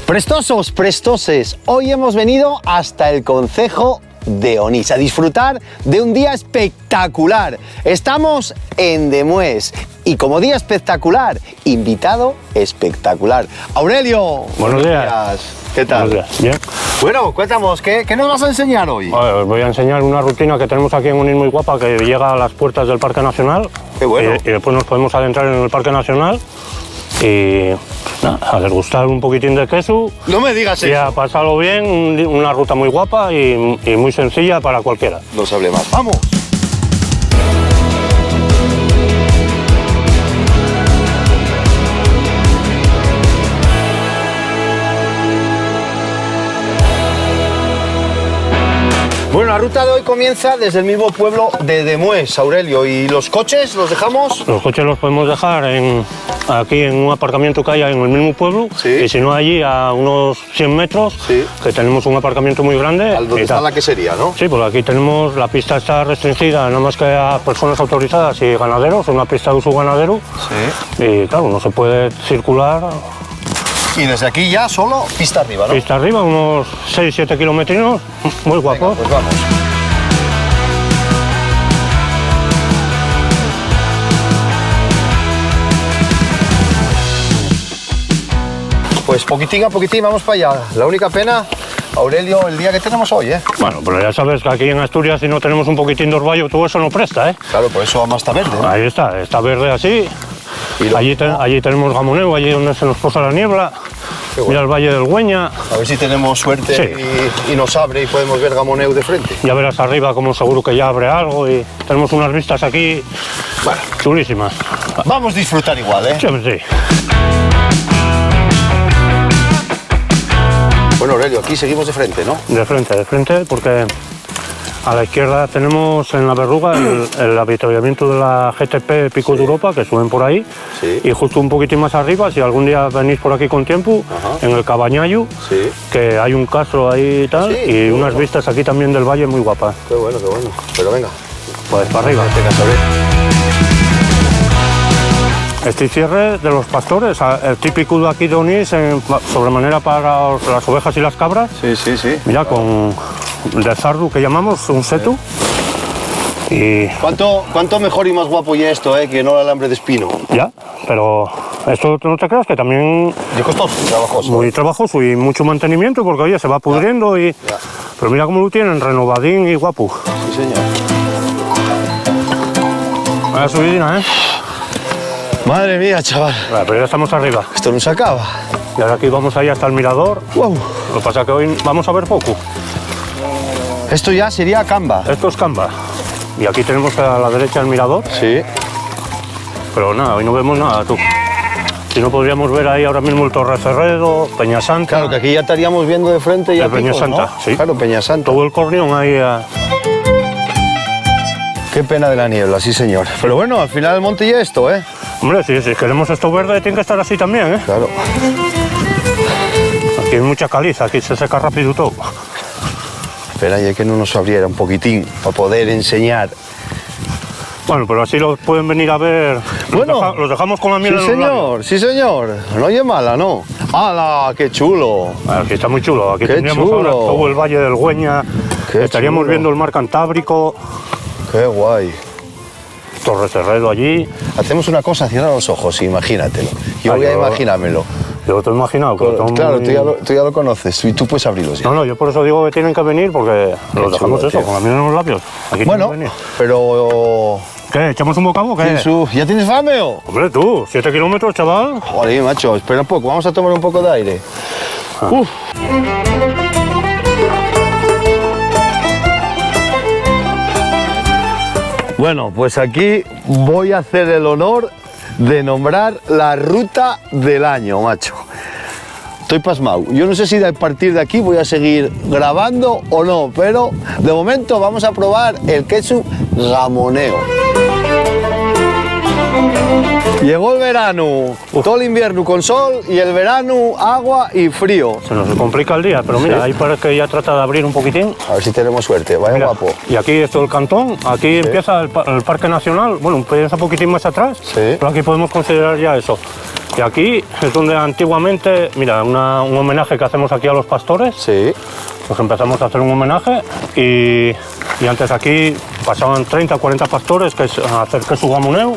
Prestosos, prestoses, hoy hemos venido hasta el concejo de Onís a disfrutar de un día espectacular. Estamos en Demués y como día espectacular, invitado espectacular. Aurelio. Buenos días. ¿Qué tal? Buenos días. Bien. Bueno, cuéntanos, ¿qué nos vas a enseñar hoy? Os voy a enseñar una rutina que tenemos aquí en Onís muy guapa que llega a las puertas del Parque Nacional. Qué bueno. Y después nos podemos adentrar en el Parque Nacional y a degustar un poquitín de queso. No me digas Y eso. a pasarlo bien, una ruta muy guapa y muy sencilla para cualquiera. No se hable más. ¡Vamos! Bueno, la ruta de hoy comienza desde el mismo pueblo de Demués, Aurelio. ¿Y los coches los dejamos? Los coches los podemos dejar aquí en un aparcamiento que hay en el mismo pueblo. Sí. Y si no, allí a unos 100 metros, Sí. que tenemos un aparcamiento muy grande. Al donde y está tal. la quesería, ¿no? Sí, porque aquí tenemos, la pista está restringida nada más que a personas autorizadas y ganaderos, una pista de uso ganadero. Sí. Y claro, no se puede circular. Y desde aquí ya solo pista arriba, ¿no? Pista arriba, unos 6-7 kilómetros, muy guapo. Venga, pues vamos. Pues poquitín a poquitín vamos para allá. La única pena, Aurelio, el día que tenemos hoy, ¿eh? Bueno, pero ya sabes que aquí en Asturias, si no tenemos un poquitín de orvallo, todo eso no presta, ¿eh? Claro, por eso vamos hasta verde, ¿no? Ahí está verde así. Y lo- Allí tenemos Gamoneu, allí donde se nos posa la niebla. Qué bueno. Mira el Valle del Güeña. A ver si tenemos suerte Sí. y nos abre y podemos ver Gamoneu de frente. Ya verás arriba como seguro que ya abre algo y tenemos unas vistas aquí Bueno, chulísimas. vamos a disfrutar igual, ¿eh? Sí, sí. Bueno, Aurelio, aquí seguimos de frente, ¿no? De frente, porque a la izquierda tenemos en la verruga el avituallamiento de la GTP Pico de Europa, que suben por ahí. Sí. Y justo un poquitín más arriba, si algún día venís por aquí con tiempo, Ajá. en el Cabañayu, Sí. que hay un castro ahí y tal, Sí, y qué unas bueno. vistas aquí también del valle muy guapas. Qué bueno, qué bueno. Pero venga, Pues para arriba. venga, Aurelio. Este cierre de los pastores, el típico de aquí de Onís, sobremanera para las ovejas y las cabras. Sí, sí, sí. Mira, con de zardu que llamamos, un setu. Y ¿Cuánto mejor y más guapo y esto, que no el alambre de espino? ya, pero esto no te creas que también Y costoso, trabajoso. muy trabajoso y mucho mantenimiento, porque oye, se va pudriendo y... Ya. Pero mira cómo lo tienen, renovadín y guapo. Sí, señor. Vaya subidina, ¿eh? Madre mía, chaval. Vale, pero ya estamos arriba. Esto no se acaba. Y ahora aquí vamos ahí hasta el mirador. Wow. Lo que pasa es que hoy vamos a ver poco. Esto ya sería Camba. Esto es Camba. Y aquí tenemos a la derecha el mirador. Sí. Pero nada, hoy no vemos nada, tú. Si no podríamos ver ahí ahora mismo el Torre Cerredo, Peña Santa. Claro, que aquí ya estaríamos viendo de frente ya De Peña picos, ¿no? Santa, sí. Claro, Peña Santa. Todo el Cornión ahí. Qué pena de la niebla, sí, señor. Pero bueno, al final el monte ya esto, ¿eh? Hombre, si queremos esto verde, tiene que estar así también, ¿eh? Claro. Aquí hay mucha caliza, aquí se seca rápido todo. Espera, ya que no nos abriera un poquitín para poder enseñar. Bueno, pero así los pueden venir a ver. Bueno. Los dejamos con la miel Sí, en los labios. señor, sí, señor. No oye mala, ¿no? ¡Hala, qué chulo! Aquí está muy chulo. Aquí Qué tendríamos chulo. ahora todo el Valle del Güeña. Qué Estaríamos chulo. viendo el mar Cantábrico, ¡Qué guay! Torre Cerredo allí. Hacemos una cosa, cierra los ojos, imagínatelo. Yo Ay, voy a yo- imaginármelo. Yo te he imaginado. Que son Claro, muy- tú ya lo conoces y tú puedes abrirlos ya. No, yo por eso digo que tienen que venir, porque los dejamos chulo, eso, tío. con la miel en los labios. Aquí Bueno, tienen que venir. pero... ¿Qué? ¿Echamos un bocado o qué? Jesús, ¿ya tienes fame o? Hombre, tú, 7 kilómetros, chaval. Joder, macho, espera un poco, vamos a tomar un poco de aire. Uf. Bueno, pues aquí voy a hacer el honor de nombrar la ruta del año, macho. Estoy pasmado. Yo no sé si a partir de aquí voy a seguir grabando o no, pero de momento vamos a probar el queso Gamoneu. Llegó el verano, todo el invierno con sol y el verano agua y frío. Se nos complica el día, pero mira, Sí. ahí parece que ya trata de abrir un poquitín. A ver si tenemos suerte, vaya Mira, guapo. y aquí es todo el cantón, aquí empieza el Parque Nacional, bueno, empieza un poquitín más atrás, Sí. pero aquí podemos considerar ya eso. Y aquí es donde antiguamente, mira, un homenaje que hacemos aquí a los pastores. Sí. Pues empezamos a hacer un homenaje y antes aquí pasaban 30 o 40 pastores a hacer queso gamoneu.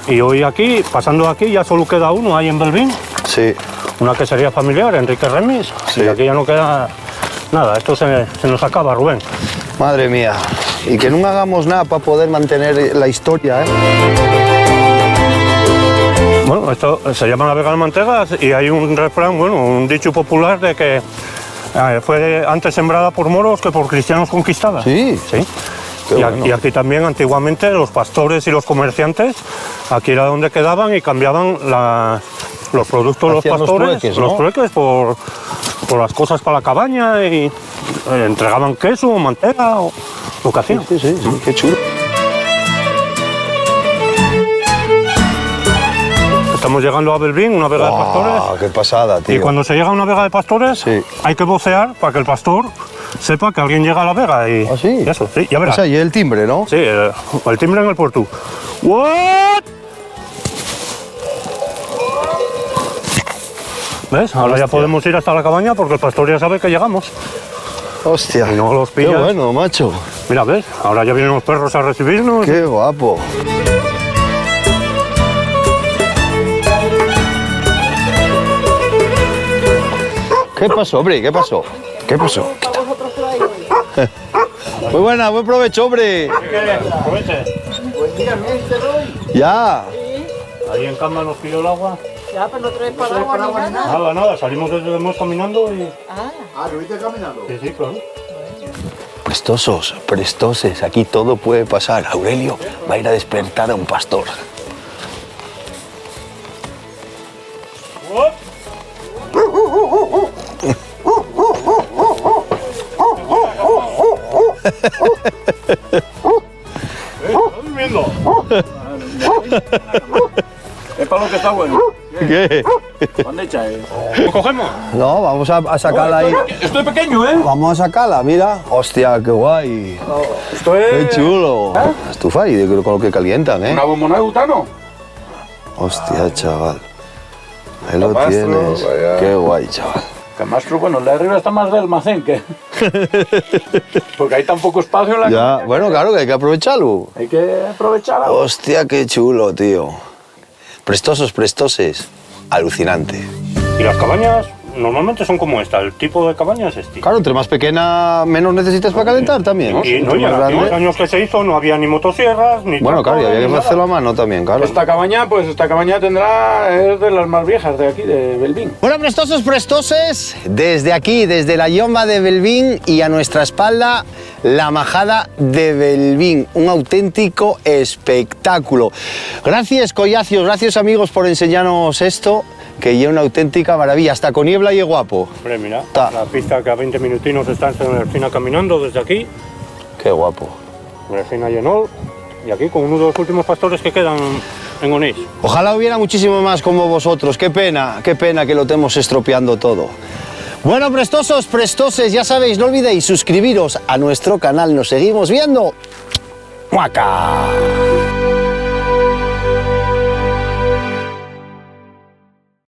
Y hoy aquí, pasando aquí, ya solo queda uno ahí en Belvín. Sí. Una quesería familiar, Enrique Remis. Sí. Y aquí ya no queda nada, esto se nos acaba, Rubén. Madre mía. Y que no hagamos nada para poder mantener la historia, ¿eh? Bueno, esto se llama navegar mantegas y hay un refrán, bueno, un dicho popular de que fue antes sembrada por moros que por cristianos conquistada. Sí. Sí. Y aquí también antiguamente los pastores y los comerciantes, aquí era donde quedaban y cambiaban los productos de los Hacían pastores, los trueques, ¿no? por las cosas para la cabaña y entregaban queso, mantega o lo que hacían. Sí, sí, sí, qué chulo. Estamos llegando a Belvín, una vega de pastores. ¡Qué pasada, tío! Y cuando se llega a una vega de pastores, Sí. hay que vocear para que el pastor sepa que alguien llega a la vega. Y ¿Ah, sí? Eso, sí, ya verás. O sea, y el timbre, ¿no? Sí, el timbre en el puerto. ¿What? ¿Ves? Ahora ya podemos ir hasta la cabaña porque el pastor ya sabe que llegamos. Hostia. Y no los Qué pillas. bueno, macho. Mira, ¿ves? Ahora ya vienen los perros a recibirnos. Qué guapo. ¿Qué pasó, hombre? ¿Qué pasó? ¿Qué pasó? Muy buena, buen provecho, hombre. Aproveche. Ya. Ahí en cama nos pidió el agua. Ya, pero no traes para agua ni nada. Nada, salimos desde Demos caminando y... Ah, ¿lo viste caminando? Sí, sí, claro. Prestosos, prestoses, aquí todo puede pasar. Aurelio va a ir a despertar a un pastor. ¿Estás durmiendo? Es para lo que está bueno. ¿Qué? ¿Dónde echa? ¿Lo cogemos? No, vamos a sacarla ahí. Esto es pequeño, ¿eh? Vamos a sacarla, mira. Hostia, qué guay. Esto Qué es chulo. La estufa ahí, con lo que calientan, ¿eh? una bombona de butano. Hostia, chaval. Ahí lo Capastro, tienes. vaya. Qué guay, chaval. Camastro, bueno, el de arriba está más del almacén que... Porque hay tan poco espacio en la Ya, cabaña bueno, claro que hay que aprovecharlo. Hay que aprovecharla. Hostia, qué chulo, tío. Prestosos, prestoses. Alucinante. Y las cabañas normalmente son como esta, el tipo de cabaña es este. Claro, entre más pequeña, menos necesitas para calentar también. Y no, Entre ya más en grande- los años que se hizo no había ni motosierras, ni Bueno, claro, y tractores, había ni que nada. hacerlo a mano también, claro. Esta cabaña tendrá... Es de las más viejas de aquí, de Belvín. Bueno, prestosos, prestoses, desde aquí, desde la Yomba de Belvín y a nuestra espalda, la Majada de Belvín. Un auténtico espectáculo. Gracias, collacios, gracias, amigos, por enseñarnos esto, que es una auténtica maravilla. Hasta con niebla y es guapo. Hombre, mira, Ta. la pista que a 20 minutinos está en Ercina caminando desde aquí, Qué guapo. Ercina y Enol, y aquí con uno de los últimos pastores que quedan en Onís. Ojalá hubiera muchísimo más como vosotros. Qué pena que lo estemos estropeando todo. Bueno, prestosos, prestoses, ya sabéis, no olvidéis suscribiros a nuestro canal. Nos seguimos viendo. ¡Muaca!